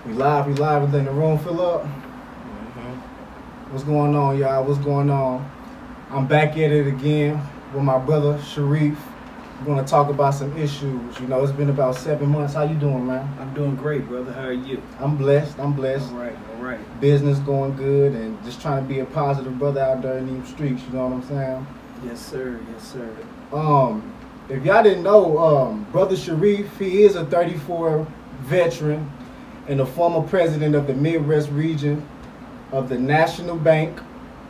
We live, we letting the room fill up. What's going on, y'all? What's going on? I'm back at it again with my brother Sherrif. We're gonna talk about some issues. You know, it's been about 7 months. How you doing, man? I'm doing great, brother. How are you? I'm blessed. I'm blessed. All right. Business going good, and just trying to be a positive brother out there in these streets. You know what I'm saying? Yes, sir. Yes, sir. If y'all didn't know, brother Sherrif, he is a 34 veteran and a former president of the Midwest region of the National Bank,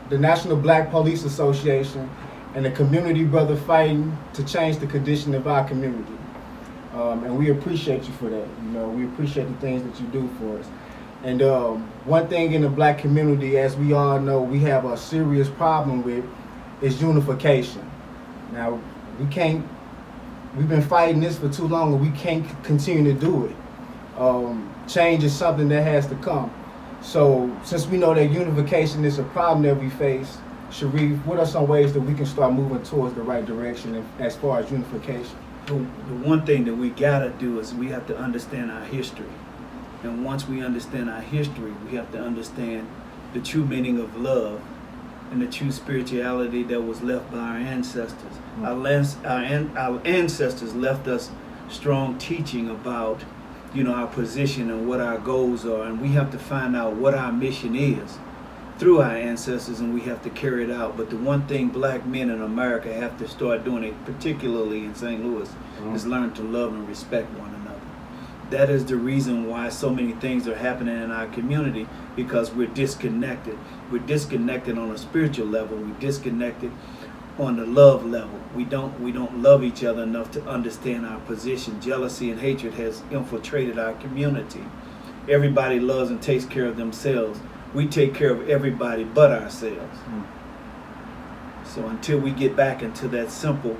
the National Black Police Association, and a community brother fighting to change the condition of our community. And we appreciate you for that. You know, we appreciate the things that you do for us. And one thing in the black community, as we all know, we have a serious problem with is unification. Now, we've been fighting this for too long, and we can't continue to do it. Change is something that has to come. So since we know that unification is a problem that we face, Sherrif, what are some ways that we can start moving towards the right direction as far as unification? The one thing that we gotta do is we have to understand our history. And once we understand our history, we have to understand the true meaning of love and the true spirituality that was left by our ancestors. Our ancestors left us strong teaching about, our position and what our goals are, and we have to find out what our mission is through our ancestors, and we have to carry it out. But the one thing black men in America have to start doing, it particularly in St. Louis, is learn to love and respect one another. That is the reason why so many things are happening in our community, because we're disconnected. We're disconnected on a spiritual level. We're disconnected on the love level. We don't love each other enough to understand our position. Jealousy and hatred has infiltrated our community. Everybody loves and takes care of themselves. We take care of everybody but ourselves. So until we get back into that simple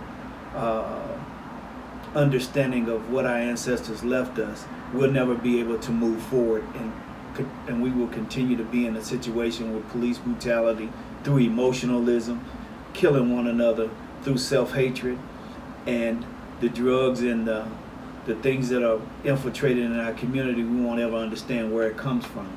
understanding of what our ancestors left us, we'll never be able to move forward, and we will continue to be in a situation with police brutality through emotionalism, killing one another through self-hatred, and the drugs and the things that are infiltrated in our community. We won't ever understand where it comes from.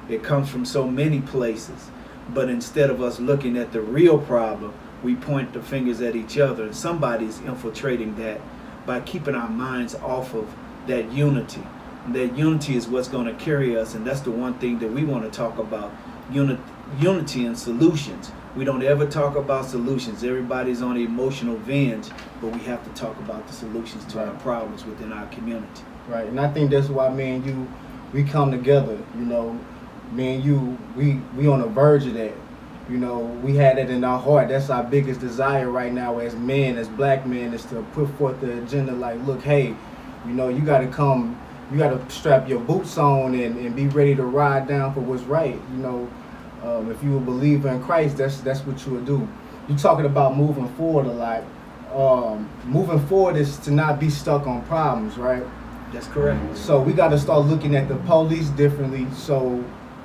It comes from so many places, but instead of us looking at the real problem, we point the fingers at each other, and somebody's infiltrating that by keeping our minds off of that unity. And that unity is what's going to carry us, and that's the one thing that we want to talk about, unity and solutions. We don't ever talk about solutions. Everybody's on emotional binge, but we have to talk about the solutions to our problems within our community. Right, and I think that's why me and you, we come together. Me and you, we on the verge of that. We had it in our heart. That's our biggest desire right now as men, as black men, is to put forth the agenda like, look, hey, you got to come, you got to strap your boots on and be ready to ride down for what's right. If you a believer in Christ, that's what you would do. You're talking about moving forward a lot. Moving forward is to not be stuck on problems, right? That's correct. So we got to start looking at the police differently so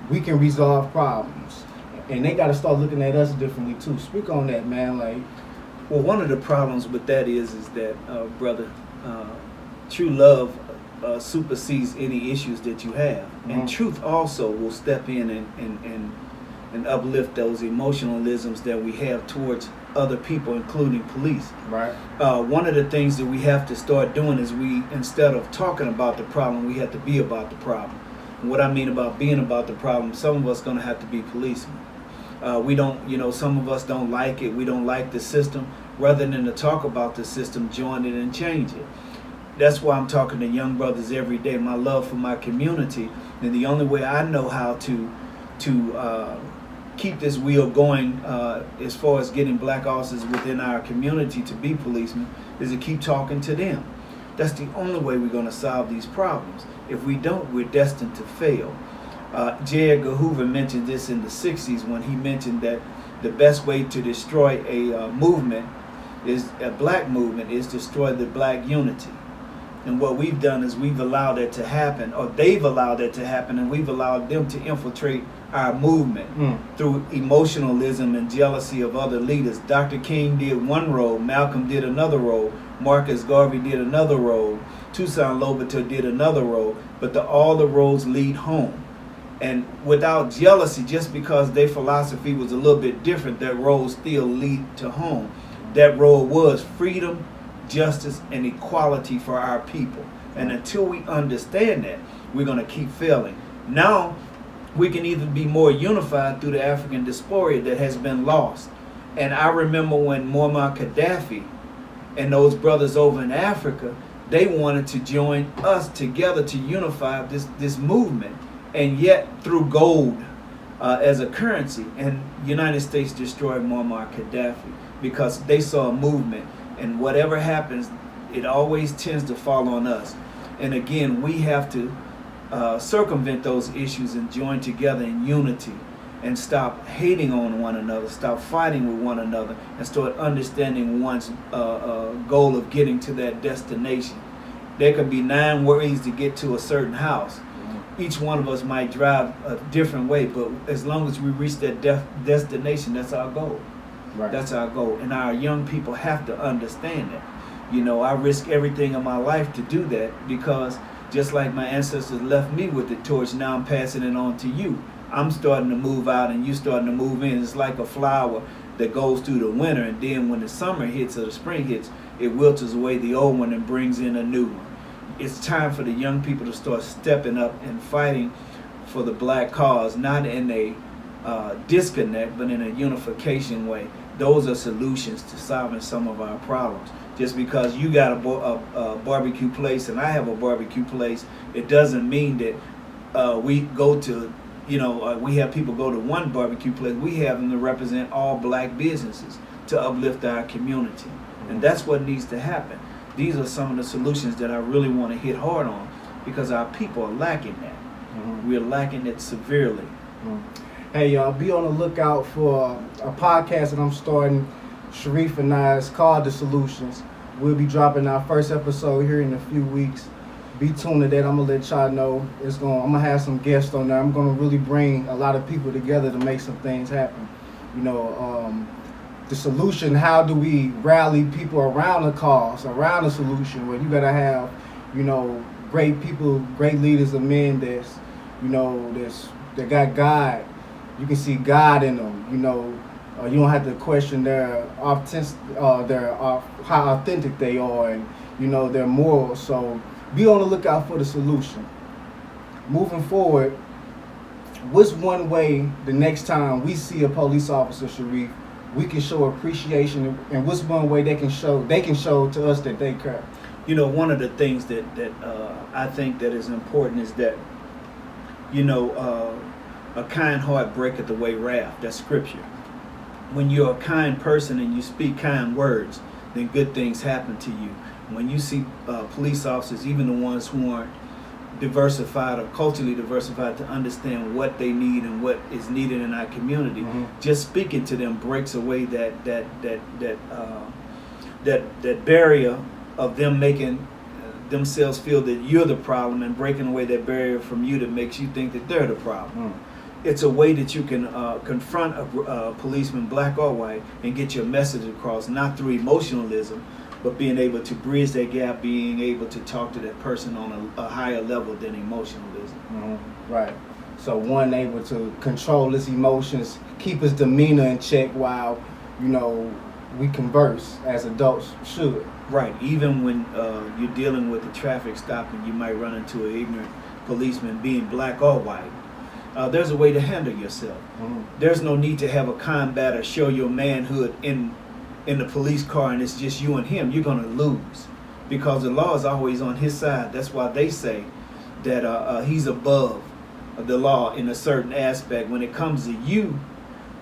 we can resolve problems. And they got to start looking at us differently too. Speak on that, man. Well, one of the problems with that is that, brother, true love supersedes any issues that you have. And truth also will step in and uplift those emotionalisms that we have towards other people, including police. Right. One of the things that we have to start doing is instead of talking about the problem, we have to be about the problem. And what I mean about being about the problem, some of us going to have to be policemen. Some of us don't like it. We don't like the system. Rather than to talk about the system, join it and change it. That's why I'm talking to young brothers every day. My love for my community, and the only way I know how to keep this wheel going as far as getting black officers within our community to be policemen is to keep talking to them. That's the only way we're going to solve these problems. If we don't, we're destined to fail. J. Edgar Hoover mentioned this in the 60s when he mentioned that the best way to destroy a black movement is destroy the black unity. And what we've done is we've allowed that to happen, or they've allowed that to happen, and we've allowed them to infiltrate our movement through emotionalism and jealousy of other leaders. Dr. King did one road, Malcolm did another road, Marcus Garvey did another road, Toussaint Louverture did another road, but all the roads lead home. And without jealousy, just because their philosophy was a little bit different, that road still lead to home. That road was freedom, justice, and equality for our people. And until we understand that, we're going to keep failing. Now, we can either be more unified through the African diaspora that has been lost. And I remember when Muammar Gaddafi and those brothers over in Africa, they wanted to join us together to unify this movement. And yet, through gold as a currency, and the United States destroyed Muammar Gaddafi because they saw a movement. And whatever happens, it always tends to fall on us. And again, we have to circumvent those issues and join together in unity and stop hating on one another, stop fighting with one another, and start understanding one's goal of getting to that destination. There can be 9 ways to get to a certain house. Each one of us might drive a different way, but as long as we reach that destination, that's our goal. Right. That's our goal. And our young people have to understand that. You know, I risk everything in my life to do that because just like my ancestors left me with the torch, now I'm passing it on to you. I'm starting to move out and you starting to move in. It's like a flower that goes through the winter, and then when the summer hits or the spring hits, it wilts away the old one and brings in a new one. It's time for the young people to start stepping up and fighting for the black cause, not in a disconnect, but in a unification way. Those are solutions to solving some of our problems. Just because you got a barbecue place and I have a barbecue place, it doesn't mean that we go to, we have people go to one barbecue place. We have them to represent all black businesses to uplift our community. And that's what needs to happen. These are some of the solutions that I really want to hit hard on because our people are lacking that. We're lacking it severely. Hey, y'all, be on the lookout for a podcast that I'm starting, Sherrif and I. It's called The Solutions. We'll be dropping our first episode here in a few weeks. Be tuned to that. I'm going to let y'all know. I'm going to have some guests on there. I'm going to really bring a lot of people together to make some things happen. The solution, how do we rally people around the cause, around the solution? Well, you got to have, great people, great leaders of men that got God. You can see God in them. You don't have to question their how authentic they are, and their morals. So be on the lookout for the solution. Moving forward, what's one way the next time we see a police officer, Sherrif, we can show appreciation, and what's one way they can show to us that they care? One of the things that I think that is important is that a kind heart breaketh away wrath. That's scripture. When you're a kind person and you speak kind words, then good things happen to you. When you see police officers, even the ones who aren't diversified or culturally diversified, to understand what they need and what is needed in our community, just speaking to them breaks away that barrier of them making themselves feel that you're the problem, and breaking away that barrier from you that makes you think that they're the problem. It's a way that you can confront a policeman, black or white, and get your message across, not through emotionalism, but being able to bridge that gap, being able to talk to that person on a higher level than emotionalism. Right. So one able to control his emotions, keep his demeanor in check while, we converse as adults should. Right. Even when you're dealing with a traffic stop and you might run into an ignorant policeman, being black or white, there's a way to handle yourself. There's no need to have a combat or show your manhood in the police car and it's just you and him. You're going to lose because the law is always on his side. That's why they say that he's above the law in a certain aspect. When it comes to you,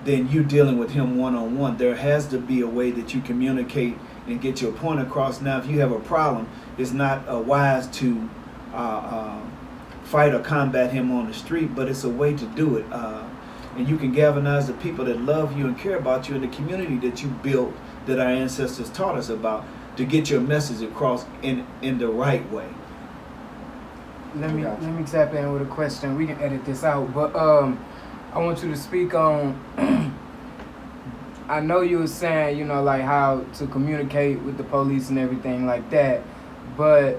then you're dealing with him one-on-one. There has to be a way that you communicate and get your point across. Now, if you have a problem, it's not wise to fight or combat him on the street, but it's a way to do it. And you can galvanize the people that love you and care about you in the community that you built, that our ancestors taught us about, to get your message across in the right way. Let me tap in with a question. We can edit this out, but I want you to speak on. I know you were saying, you know, like how to communicate with the police and everything like that, but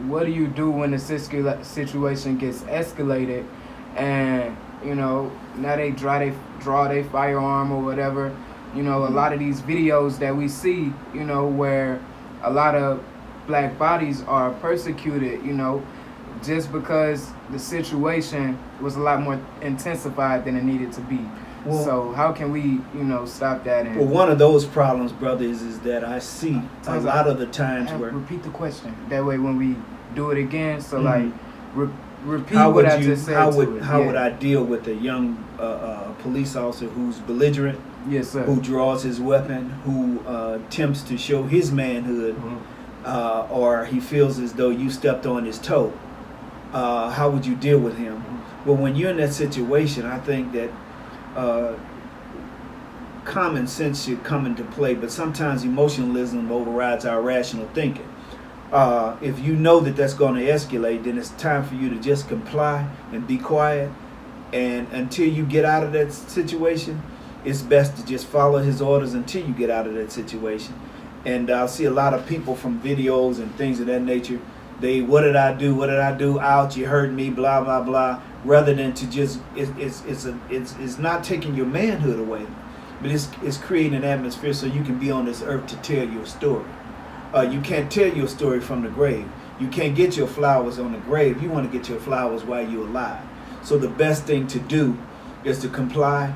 what do you do when the situation gets escalated, and you know now they draw their firearm or whatever? You know, a lot of these videos that we see, you know, where a lot of black bodies are persecuted, you know, just because the situation was a lot more intensified than it needed to be. Well, so how can we, you know, stop that? And well, one of those problems, brothers, is that I see a lot of the times where... Repeat the question. That way when we do it again, so like repeat how what would I you, just said how to would it. how would I deal with a young police officer who's belligerent, Yes, sir. who draws his weapon, who attempts to show his manhood, or he feels as though you stepped on his toe? How would you deal with him? Well, when you're in that situation, I think that common sense should come into play, but sometimes emotionalism overrides our rational thinking. If you know that that's going to escalate, then it's time for you to just comply and be quiet. And until you get out of that situation, it's best to just follow his orders until you get out of that situation. And I see a lot of people from videos and things of that nature. They, what did I do? What did I do? Ouch, you hurt me, blah, blah, blah. Rather than to just, it's not taking your manhood away, but it's creating an atmosphere so you can be on this earth to tell your story. You can't tell your story from the grave. You can't get your flowers on the grave. You want to get your flowers while you're alive. So the best thing to do is to comply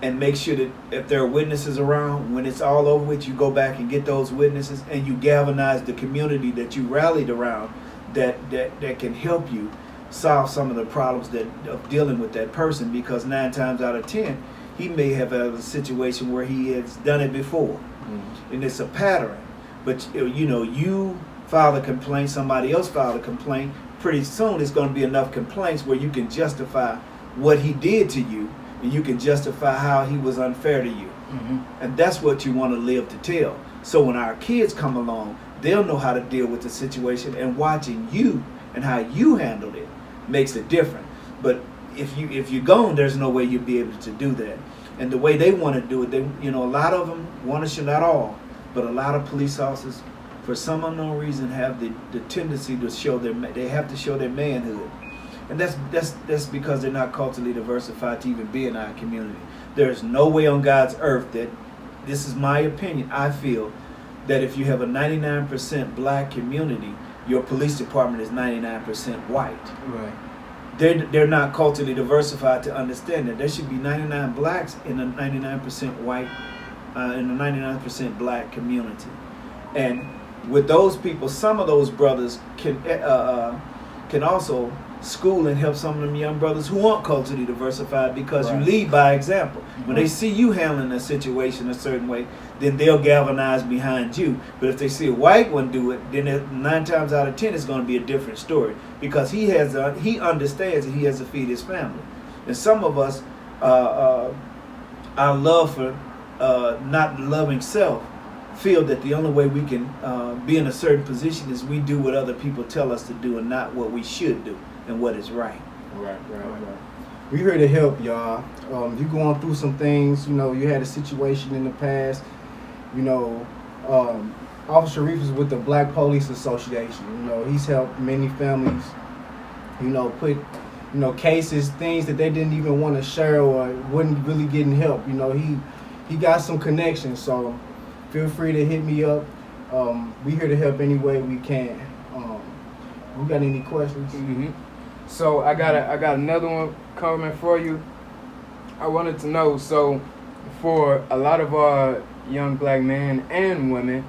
and make sure that if there are witnesses around, when it's all over with, you go back and get those witnesses and you galvanize the community that you rallied around that can help you solve some of the problems of dealing with that person, because 9 times out of 10, he may have a situation where he has done it before. And it's a pattern. But you know, you file a complaint, somebody else filed a complaint, pretty soon it's going to be enough complaints where you can justify what he did to you, and you can justify how he was unfair to you. And that's what you want to live to tell. So when our kids come along, they'll know how to deal with the situation, and watching you and how you handled it makes it different. But if you're gone, there's no way you'll be able to do that. And the way they want to do it, they, you know, a lot of them want to show, not all, but a lot of police officers, for some unknown reason, have the tendency to show they have to show their manhood. And that's because they're not culturally diversified to even be in our community. There's no way on God's earth that, this is my opinion, I feel that if you have a 99% black community, your police department is 99% white. Right. They're not culturally diversified to understand that there should be 99 blacks in a 99% white, in a 99% black community. And with those people, some of those brothers can also school and help some of them young brothers who aren't culturally diversified, because you lead by example. When they see you handling a situation a certain way, then they'll galvanize behind you. But if they see a white one do it, then 9 times out of 10 it's going to be a different story, because he understands that he has to feed his family. And some of us, our love for not loving self, feel that the only way we can be in a certain position is we do what other people tell us to do and not what we should do and what is right. Right. We here to help y'all. You going through some things, you know, you had a situation in the past, you know, Officer Sherrif is with the Black Police Association. You know, he's helped many families, you know, put, you know, cases, things that they didn't even want to share or wouldn't really getting help. You know, he got some connections, so feel free to hit me up. We here to help any way we can. We got any questions? So I got another one coming for you. I wanted to know, so for a lot of our young black men and women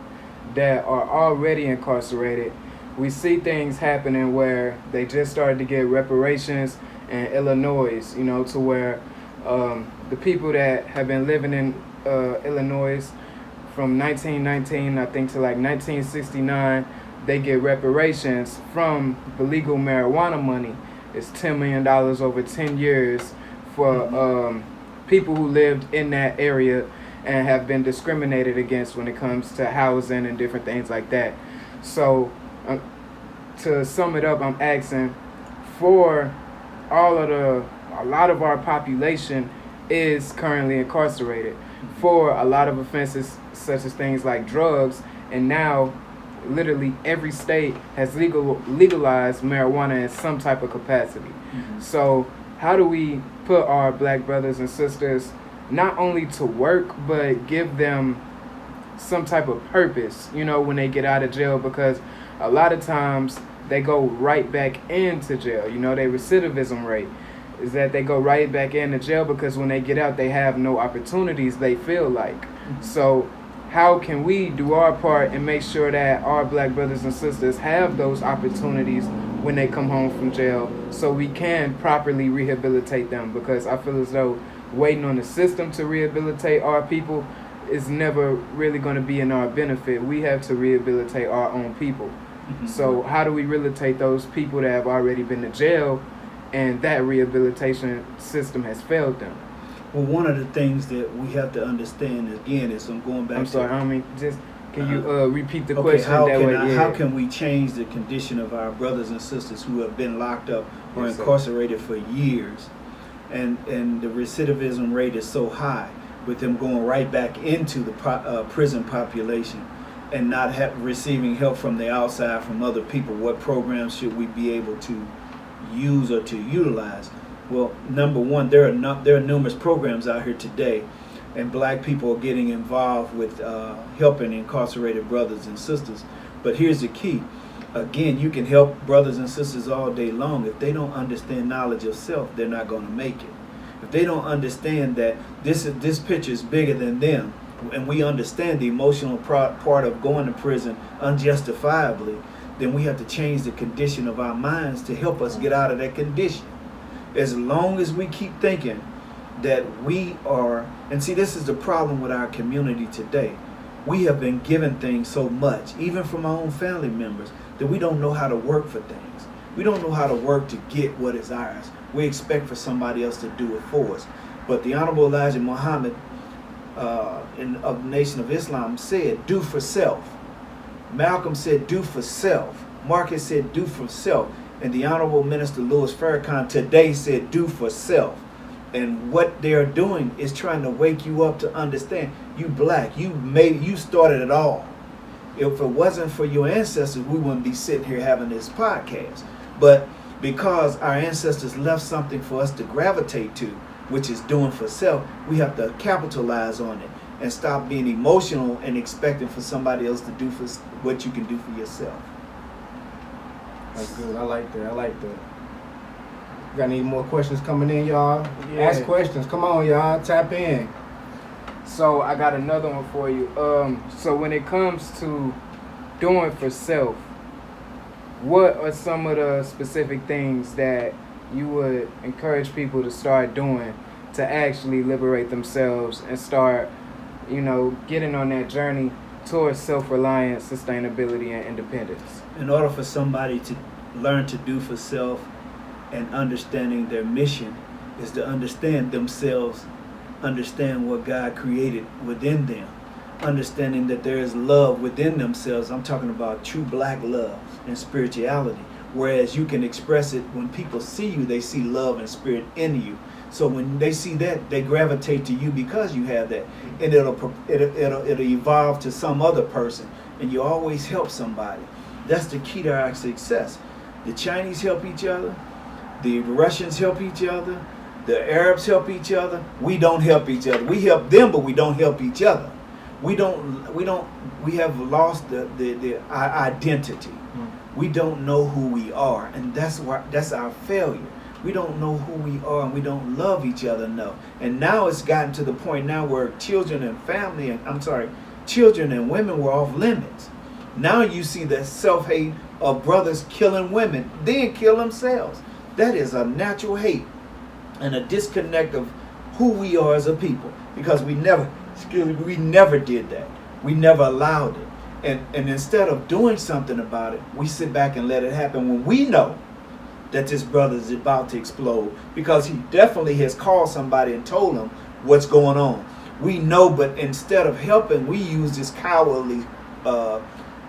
that are already incarcerated, we see things happening where they just started to get reparations in Illinois, you know, to where the people that have been living in Illinois from 1919, I think, to like 1969, they get reparations from the legal marijuana money. It's $10 million over 10 years for people who lived in that area and have been discriminated against when it comes to housing and different things like that. So to sum it up, I'm asking for a lot of our population is currently incarcerated for a lot of offenses such as things like drugs, and now literally every state has legalized marijuana in some type of capacity. So how do we put our black brothers and sisters not only to work, but give them some type of purpose, when they get out of jail? Because a lot of times they go right back into jail. Their recidivism rate is that they go right back into jail because when they get out, they have no opportunities, they feel like. So how can we do our part and make sure that our black brothers and sisters have those opportunities when they come home from jail, so we can properly rehabilitate them? Because I feel as though waiting on the system to rehabilitate our people is never really going to be in our benefit. We have to rehabilitate our own people. So how do we rehabilitate those people that have already been to jail and that rehabilitation system has failed them? Well, one of the things that we have to understand again is I'm going back. I'm sorry, can you repeat the okay, question? How can we change the condition of our brothers and sisters who have been locked up or Yes, sir. incarcerated for years, and the recidivism rate is so high, with them going right back into the prison population and not receiving help from the outside, from other people? What programs should we be able to use or to utilize? Well, number one, there are numerous programs out here today, and black people are getting involved with helping incarcerated brothers and sisters. But here's the key. Again, you can help brothers and sisters all day long. If they don't understand knowledge of self, they're not going to make it. If they don't understand that this picture is bigger than them, and we understand the emotional part of going to prison unjustifiably, then we have to change the condition of our minds to help us get out of that condition. As long as we keep thinking that we are, and see, this is the problem with our community today. We have been given things so much, even from our own family members, that we don't know how to work for things. We don't know how to work to get what is ours. We expect for somebody else to do it for us. But the Honorable Elijah Muhammad of the Nation of Islam said, do for self. Malcolm said, do for self. Marcus said, do for self. And the Honorable Minister Louis Farrakhan today said, do for self. And what they're doing is trying to wake you up to understand, you black, you started it all. If it wasn't for your ancestors, we wouldn't be sitting here having this podcast. But because our ancestors left something for us to gravitate to, which is doing for self, we have to capitalize on it and stop being emotional and expecting for somebody else to do for what you can do for yourself. That's good. I like that. Got any more questions coming in, y'all? Yeah. Ask questions. Come on, y'all. Tap in. So I got another one for you. So when it comes to doing for self, what are some of the specific things that you would encourage people to start doing to actually liberate themselves and start, getting on that journey towards self-reliance, sustainability, and independence? In order for somebody to learn to do for self and understanding their mission is to understand themselves, understand what God created within them, understanding that there is love within themselves. I'm talking about true black love and spirituality. Whereas you can express it when people see you, they see love and spirit in you. So when they see that, they gravitate to you because you have that, and it'll evolve to some other person, and you always help somebody. That's the key to our success. The Chinese help each other, the Russians help each other, the Arabs help each other. We don't help each other. We help them, but we don't help each other. We have lost our identity. We don't know who we are, and that's our failure. We don't know who we are, and we don't love each other enough. And now it's gotten to the point now where children and women were off limits. Now you see the self-hate of brothers killing women, then kill themselves. That is a natural hate and a disconnect of who we are as a people, because we never did that. We never allowed it. And instead of doing something about it, we sit back and let it happen when we know that this brother is about to explode, because he definitely has called somebody and told them what's going on. We know, but instead of helping, we use this cowardly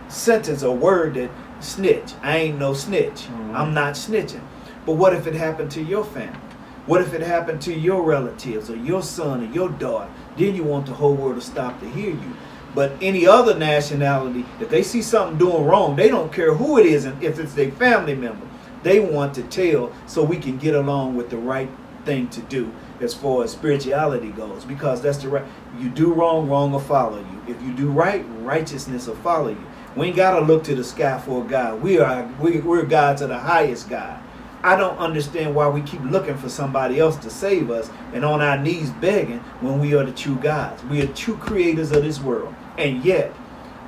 sentence or word that snitch. I ain't no snitch. I'm not snitching. But what if it happened to your family? What if it happened to your relatives or your son or your daughter? Then you want the whole world to stop to hear you. But any other nationality, if they see something doing wrong, they don't care who it is, and if it's their family member, they want to tell so we can get along with the right thing to do as far as spirituality goes, because that's the right. You do wrong, wrong will follow you. If you do right, righteousness will follow you. We ain't gotta look to the sky for a God. We're God to the highest God. I don't understand why we keep looking for somebody else to save us and on our knees begging when we are the true gods. We are true creators of this world. And yet,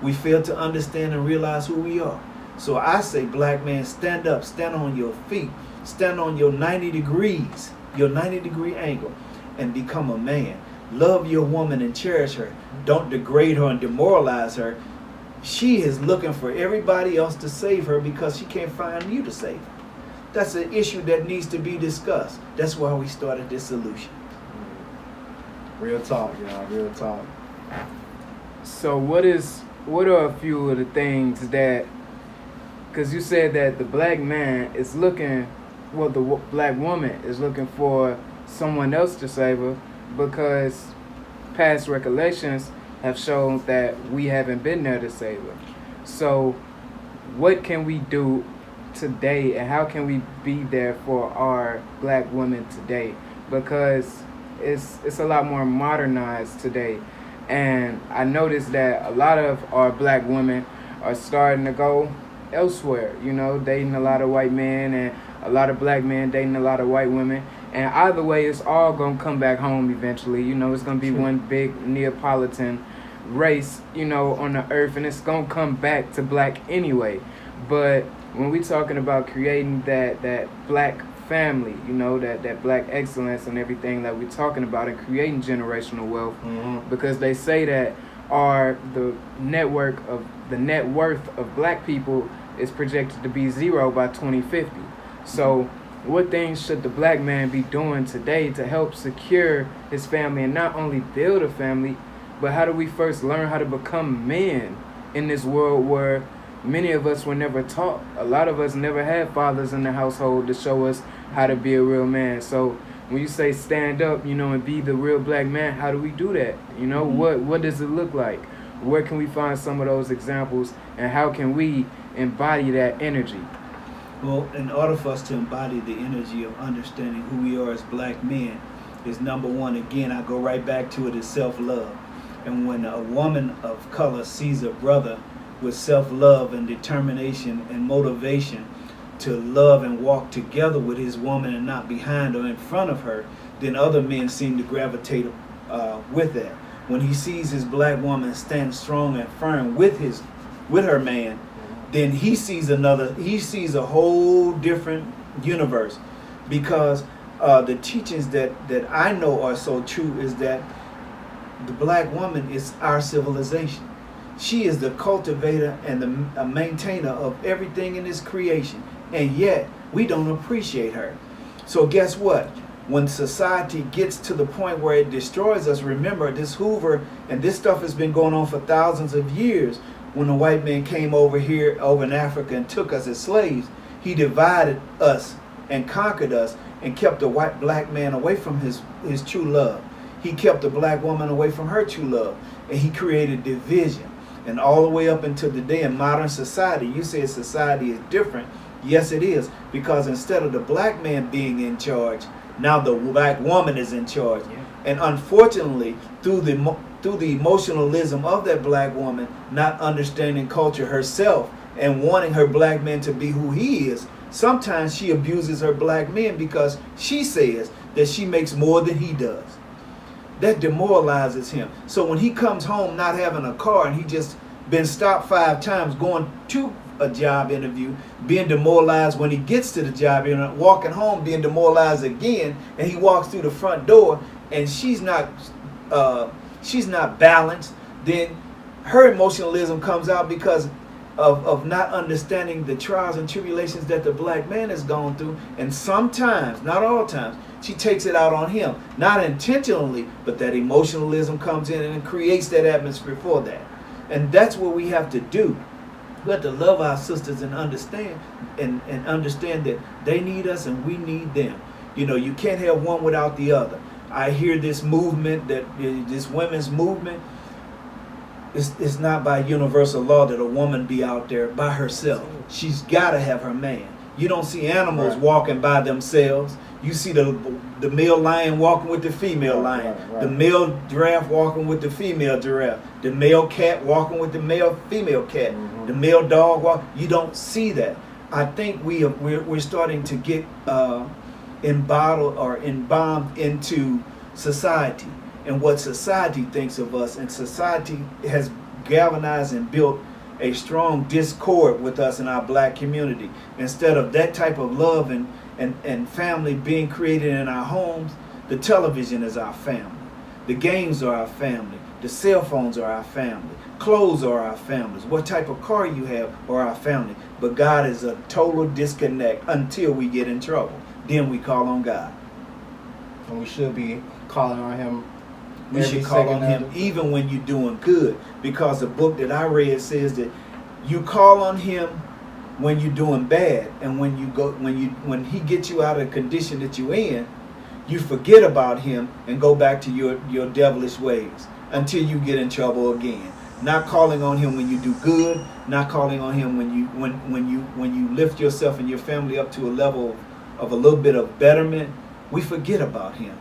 we fail to understand and realize who we are. So I say, black man, stand up, stand on your feet, stand on your 90 degrees, your 90-degree angle, and become a man. Love your woman and cherish her. Don't degrade her and demoralize her. She is looking for everybody else to save her because she can't find you to save her. That's an issue that needs to be discussed. That's why we started this solution. Real talk, y'all. Real talk. So what are a few of the things that, because you said that the black man is looking, well, the black woman is looking for someone else to save her because past recollections have shown that we haven't been there to save her. So what can we do today, and how can we be there for our black women today? Because it's a lot more modernized today, and I noticed that a lot of our black women are starting to go elsewhere, you know, dating a lot of white men, and a lot of black men dating a lot of white women, and either way it's all gonna come back home eventually. You know, it's gonna be one big Neapolitan race, you know, on the earth, and it's gonna come back to black anyway. But when we talking about creating that black family, you know, that black excellence and everything that we're talking about, and creating generational wealth, because they say that the net worth of black people is projected to be 0 by 2050. So what things should the black man be doing today to help secure his family, and not only build a family, but how do we first learn how to become men in this world where many of us were never taught? A lot of us never had fathers in the household to show us how to be a real man. So when you say stand up, you know, and be the real black man, how do we do that? You know, what does it look like? Where can we find some of those examples, and how can we embody that energy? Well, in order for us to embody the energy of understanding who we are as black men, is number one, again, I go right back to it, is self-love. And when a woman of color sees a brother with self-love and determination and motivation to love and walk together with his woman and not behind or in front of her, then other men seem to gravitate with that. When he sees his black woman stand strong and firm with her man, then he sees a whole different universe, because the teachings that I know are so true is that the black woman is our civilization. She is the cultivator and the maintainer of everything in this creation, and yet we don't appreciate her. So guess what? When society gets to the point where it destroys us, remember, this Hoover and this stuff has been going on for thousands of years. When the white man came over here, over in Africa, and took us as slaves, he divided us and conquered us and kept the white black man away from his true love. He kept the black woman away from her true love, and he created division. And all the way up until today in modern society, you say society is different. Yes, it is, because instead of the black man being in charge, now the black woman is in charge. Yeah. And unfortunately, through the emotionalism of that black woman, not understanding culture herself and wanting her black man to be who he is, sometimes she abuses her black men because she says that she makes more than he does. That demoralizes him. So when he comes home not having a car, and he just been stopped 5 times going to a job interview, being demoralized when he gets to the job interview, walking home being demoralized again, and he walks through the front door and she's not balanced, then her emotionalism comes out because of not understanding the trials and tribulations that the black man has gone through. And sometimes, not all times, she takes it out on him, not intentionally, but that emotionalism comes in and creates that atmosphere for that. And that's what we have to do. We have to love our sisters and understand and understand that they need us and we need them. You know, you can't have one without the other. I hear this movement, this women's movement, it's not by universal law that a woman be out there by herself. She's got to have her man. You don't see animals walking by themselves. You see the male lion walking with the female lion, the male giraffe walking with the female giraffe, the male cat walking with the male female cat, the male dog You don't see that. I think we're starting to get embalmed or embalmed into society and what society thinks of us, and society has galvanized and built a strong discord with us in our black community. Instead of that type of love and family being created in our homes, the television is our family, the games are our family, the cell phones are our family, clothes are our families, what type of car you have are our family. But God is a total disconnect until we get in trouble. Then we call on God. And we should be calling on him. We should call on him even when you're doing good, because the book that I read says that you call on him when you're doing bad, and when he gets you out of the condition that you're in, you forget about him and go back to your devilish ways until you get in trouble again. Not calling on him when you do good, not calling on him when you lift yourself and your family up to a level of a little bit of betterment. We forget about him.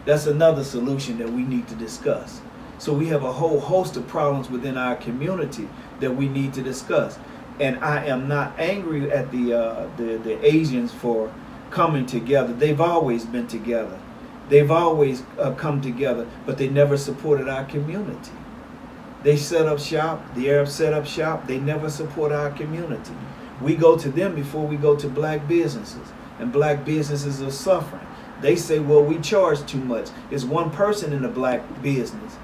That's another solution that we need to discuss. So we have a whole host of problems within our community that we need to discuss. And I am not angry at the Asians for coming together. They've always been together. They've always come together, but they never supported our community. They set up shop, the Arabs set up shop, they never support our community. We go to them before we go to black businesses, and black businesses are suffering. They say, well, we charge too much. It's one person in the black business.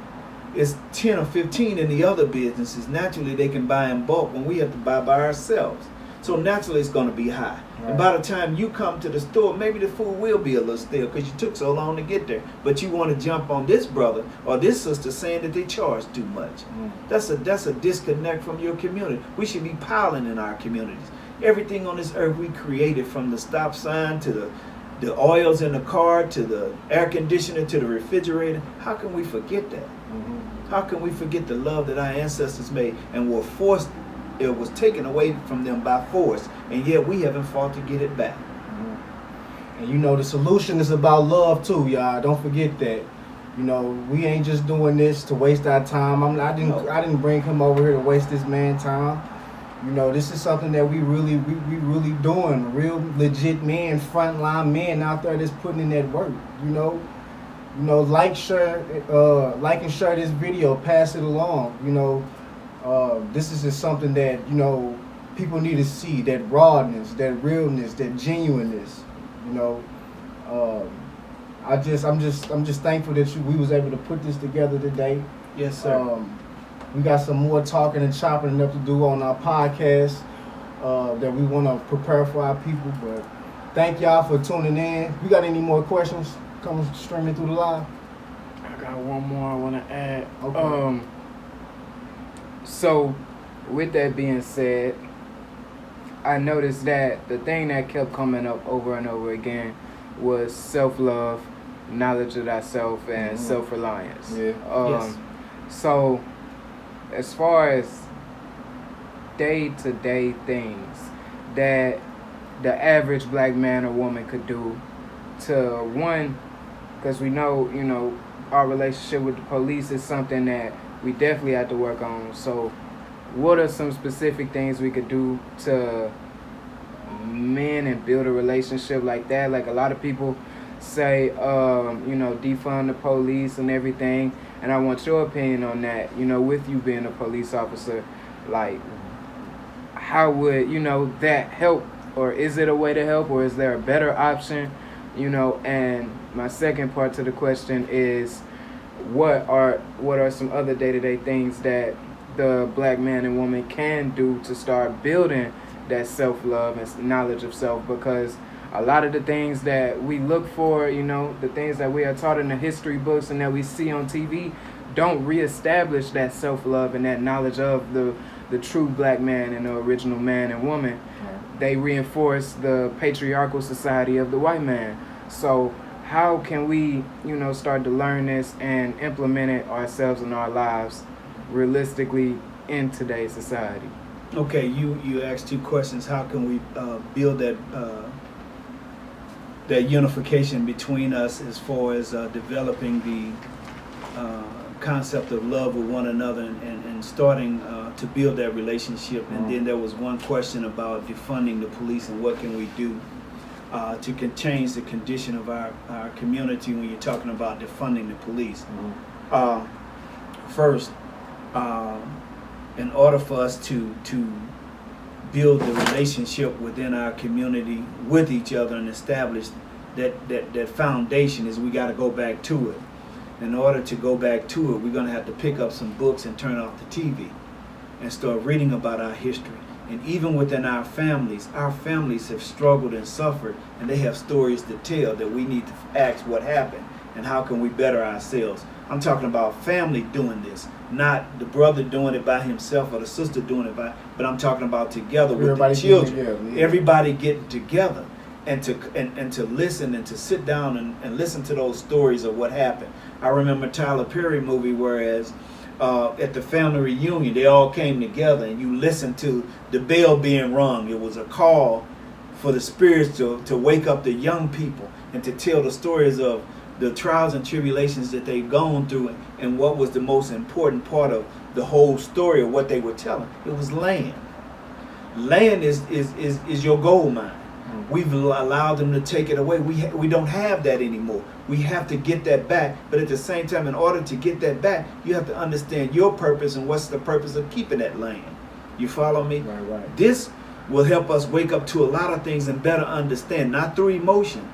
It's 10 or 15 in the other businesses. Naturally, they can buy in bulk when we have to buy by ourselves. So naturally, it's going to be high. Right. And by the time you come to the store, maybe the food will be a little stale because you took so long to get there. But you want to jump on this brother or this sister saying that they charge too much. That's a disconnect from your community. We should be piling in our communities. Everything on this earth we created, from the stop sign to the oils in the car to the air conditioner to the refrigerator. How can we forget that? How can we forget the love that our ancestors made and were forced? It was taken away from them by force, and yet we haven't fought to get it back. And you know, the solution is about love too, y'all. Don't forget that. You know, we ain't just doing this to waste our time. I didn't bring him over here to waste this man's time. You know, this is something that we really doing. Real legit men, frontline men out there that's putting in that work. You know, like and share this video, pass it along. You know, this is just something that, you know, people need to see, that rawness, that realness, that genuineness. You know, I'm just thankful that we was able to put this together today. Yes, sir. We got some more talking and chopping up to do on our podcast that we want to prepare for our people. But thank y'all for tuning in. You got any more questions coming streaming through the live? I got one more I want to add. Okay. So, with that being said, I noticed that the thing that kept coming up over and over again was self-love, knowledge of thyself, and self-reliance. Yeah. Yes. So, as far as day-to-day things that the average black man or woman could do to, one, because we know, you know, our relationship with the police is something that we definitely have to work on. So what are some specific things we could do to mend and build a relationship like that? Like, a lot of people say, you know, defund the police and everything. And I want your opinion on that. You know, with you being a police officer, like, how would, you know, that help? Or is it a way to help? Or is there a better option? You know, and my second part to the question is, what are some other day-to-day things that the black man and woman can do to start building that self-love and knowledge of self? Because a lot of the things that we look for, you know, the things that we are taught in the history books and that we see on TV don't reestablish that self-love and that knowledge of the true black man and the original man and woman. They reinforce the patriarchal society of the white man. So how can we, start to learn this and implement it ourselves in our lives realistically in today's society? Okay, you asked two questions. How can we build that unification between us as far as developing the concept of love with one another and starting to build that relationship? And then there was one question about defunding the police and what can we do to change the condition of our community when you're talking about defunding the police. First, in order for us to build the relationship within our community with each other and establish that foundation, is we got to go back to it. In order to go back to it, we're going to have to pick up some books and turn off the TV and start reading about our history. And even within our families have struggled and suffered, and they have stories to tell that we need to ask what happened and how can we better ourselves. I'm talking about family doing this, not the brother doing it by himself or the sister doing it but I'm talking about together with the children. Everybody getting together and to listen and to sit down and listen to those stories of what happened. I remember Tyler Perry movie, whereas at the family reunion, they all came together and you listened to the bell being rung. It was a call for the spirits to wake up the young people and to tell the stories of the trials and tribulations that they've gone through and what was the most important part of the whole story of what they were telling. It was land. Land is your gold mine. We've allowed them to take it away. We don't have that anymore. We have to get that back. But at the same time, in order to get that back, you have to understand your purpose and what's the purpose of keeping that land. You follow me? Right. This will help us wake up to a lot of things and better understand, not through emotion,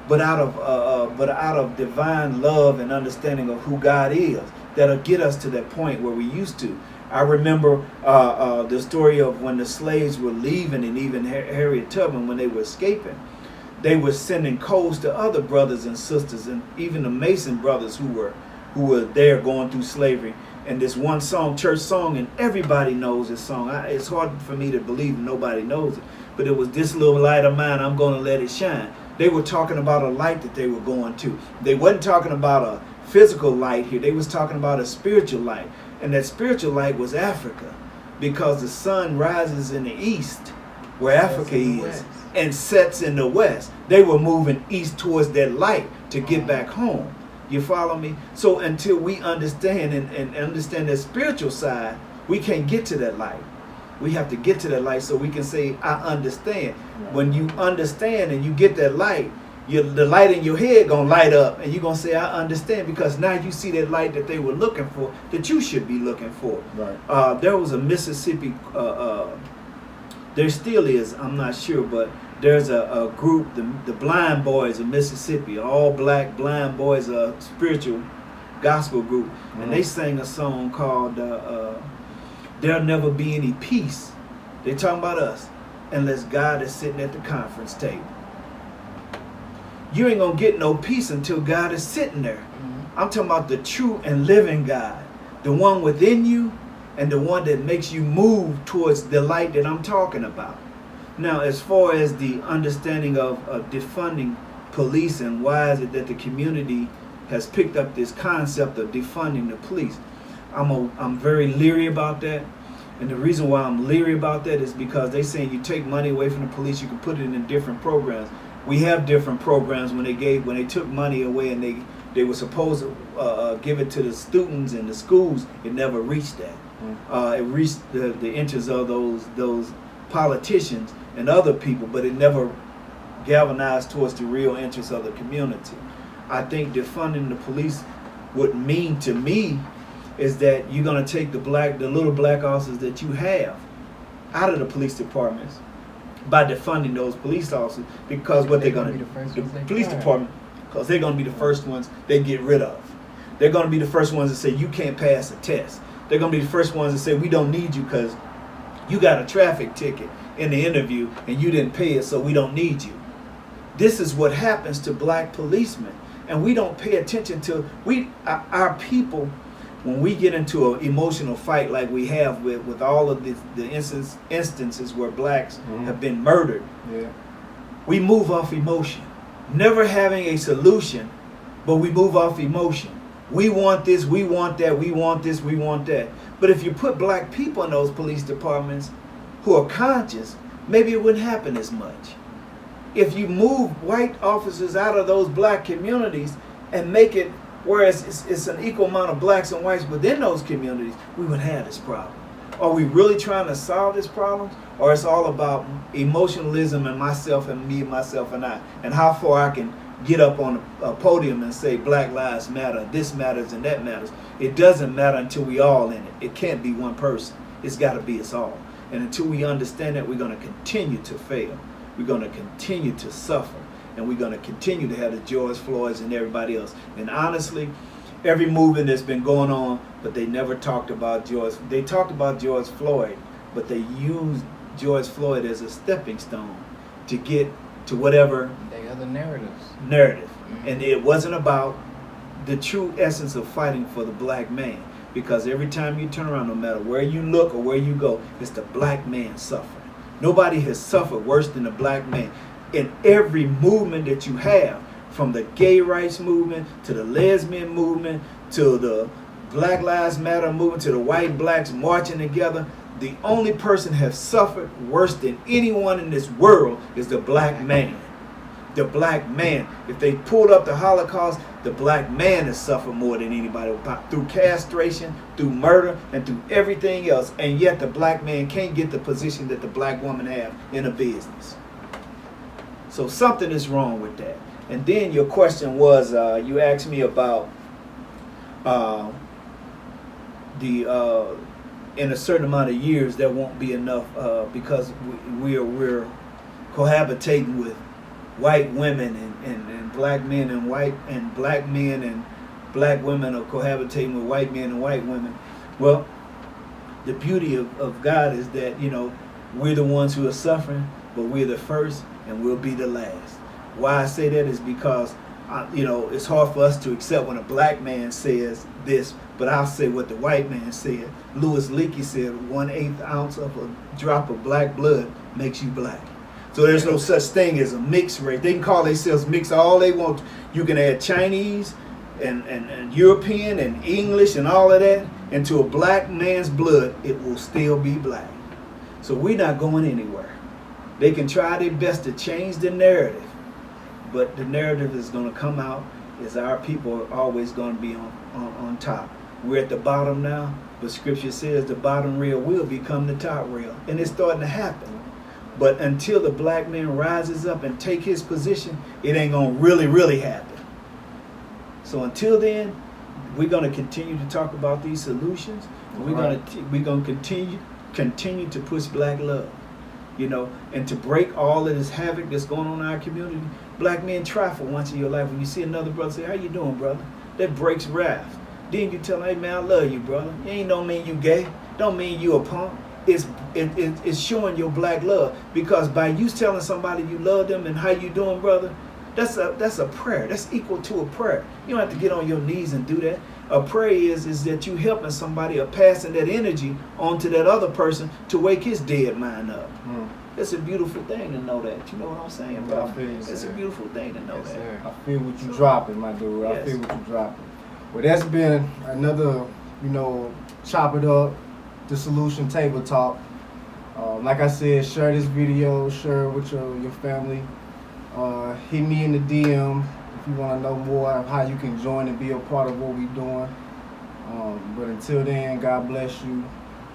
but out of divine love and understanding of who God is. That'll get us to that point where we used to. I remember the story of when the slaves were leaving, and even Harriet Tubman, when they were escaping, they were sending codes to other brothers and sisters, and even the Mason brothers who were there going through slavery. And this one song, church song, and everybody knows this song. It's hard for me to believe nobody knows it, but it was "This Little Light of Mine, I'm Gonna Let It Shine." They were talking about a light that they were going to. They wasn't talking about a physical light here. They was talking about a spiritual light. And that spiritual light was Africa, because the sun rises in the east where Africa is and sets in the west. They were moving east towards that light to get back home. You follow me? So until we understand and understand that spiritual side, we can't get to that light. We have to get to that light so we can say, I understand. When you understand and you get that light, the light in your head gonna light up, and you're gonna say, I understand, because now you see that light that they were looking for, that you should be looking for. Right. There was a Mississippi, there still is, I'm not sure, but there's a group, the Blind Boys of Mississippi, all black blind boys, a spiritual gospel group, and they sang a song called There'll Never Be Any Peace. They talking about us unless God is sitting at the conference table. You ain't gonna get no peace until God is sitting there. I'm talking about the true and living God, the one within you and the one that makes you move towards the light that I'm talking about. Now, as far as the understanding of defunding police and why is it that the community has picked up this concept of defunding the police, I'm very leery about that. And the reason why I'm leery about that is because they saying you take money away from the police, you can put it in different programs. We have different programs. When they took money away and they were supposed to give it to the students in the schools, it never reached that. It reached the interests of those politicians and other people, but it never galvanized towards the real interests of the community. I think defunding the police would mean to me is that you're going to take the little black officers that you have out of the police departments by defunding those police officers, because what they're going to do, the police department, because they're going to be the first ones they get rid of. They're going to be the first ones that say you can't pass a test. They're going to be the first ones that say we don't need you because you got a traffic ticket in the interview and you didn't pay it, so we don't need you. This is what happens to black policemen, and we don't pay attention to our people. When we get into an emotional fight like we have with all of the instances where blacks have been murdered, we move off emotion. never having a solution, but we move off emotion. We want this, we want that, we want this, we want that. But if you put black people in those police departments who are conscious, maybe it wouldn't happen as much. If you move white officers out of those black communities and make it where it's an equal amount of blacks and whites within those communities, we would have this problem. Are we really trying to solve this problem? Or it's all about emotionalism and myself and me, myself and I, and how far I can get up on a podium and say Black Lives Matter, this matters and that matters. It doesn't matter until we all in it. It can't be one person. It's got to be us all. And until we understand that, we're going to continue to fail. We're going to continue to suffer. And we're going to continue to have the George Floyds and everybody else. And honestly, every movement that's been going on, but they never talked about George. They talked about George Floyd, but they used George Floyd as a stepping stone to get to whatever they other narrative. Mm-hmm. And it wasn't about the true essence of fighting for the black man. Because every time you turn around, no matter where you look or where you go, it's the black man suffering. Nobody has suffered worse than the black man. In every movement that you have, from the gay rights movement to the lesbian movement to the Black Lives Matter movement to the white blacks marching together, the only person has suffered worse than anyone in this world is the black man. The black man. If they pulled up the Holocaust, the black man has suffered more than anybody through castration, through murder, and through everything else. And yet the black man can't get the position that the black woman have in a business. So something is wrong with that. And then your question was, you asked me about in a certain amount of years there won't be enough because we're cohabitating with white women and black men and black men and black women are cohabitating with white men and white women. Well, the beauty of God is that, you know, we're the ones who are suffering, but we're the first and we'll be the last. Why I say that is because, you know, it's hard for us to accept when a black man says this, but I'll say what the white man said. Louis Leakey said 1/8 ounce of a drop of black blood makes you black. So there's no such thing as a mixed race. They can call themselves mixed all they want. You can add Chinese and European and English and all of that into a black man's blood, it will still be black. So we're not going anywhere. They can try their best to change the narrative, but the narrative is going to come out is our people are always going to be on top. We're at the bottom now, but scripture says the bottom rail will become the top rail, and it's starting to happen. But until the black man rises up and take his position, it ain't going to really happen. So until then, we're going to continue to talk about these solutions. And we're going to continue to push black love, you know, and to break all of this havoc that's going on in our community. Black men try for once in your life. When you see another brother say, "How you doing, brother?" That breaks wrath. Then you tell him, "Hey man, I love you, brother." It ain't don't mean you gay. Don't mean you a punk. It's showing your black love, because by you telling somebody you love them and how you doing, brother, that's a prayer. That's equal to a prayer. You don't have to get on your knees and do that. A prayer is that you helping somebody or passing that energy on to that other person to wake his dead mind up. It's a beautiful thing to know that. You know what I'm saying, bro? It's a beautiful thing to know that. Sir. I feel what you dropping, my dude. Yes. I feel what you dropping. Well, that's been another, you know, chop it up, the solution table talk. Like I said, share this video, share it with your family. Hit me in the DM if you want to know more of how you can join and be a part of what we're doing. But until then, God bless you.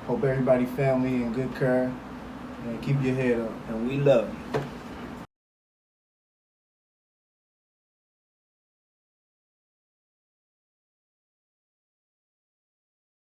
Hope everybody family in good care. And keep your head up. And we love you.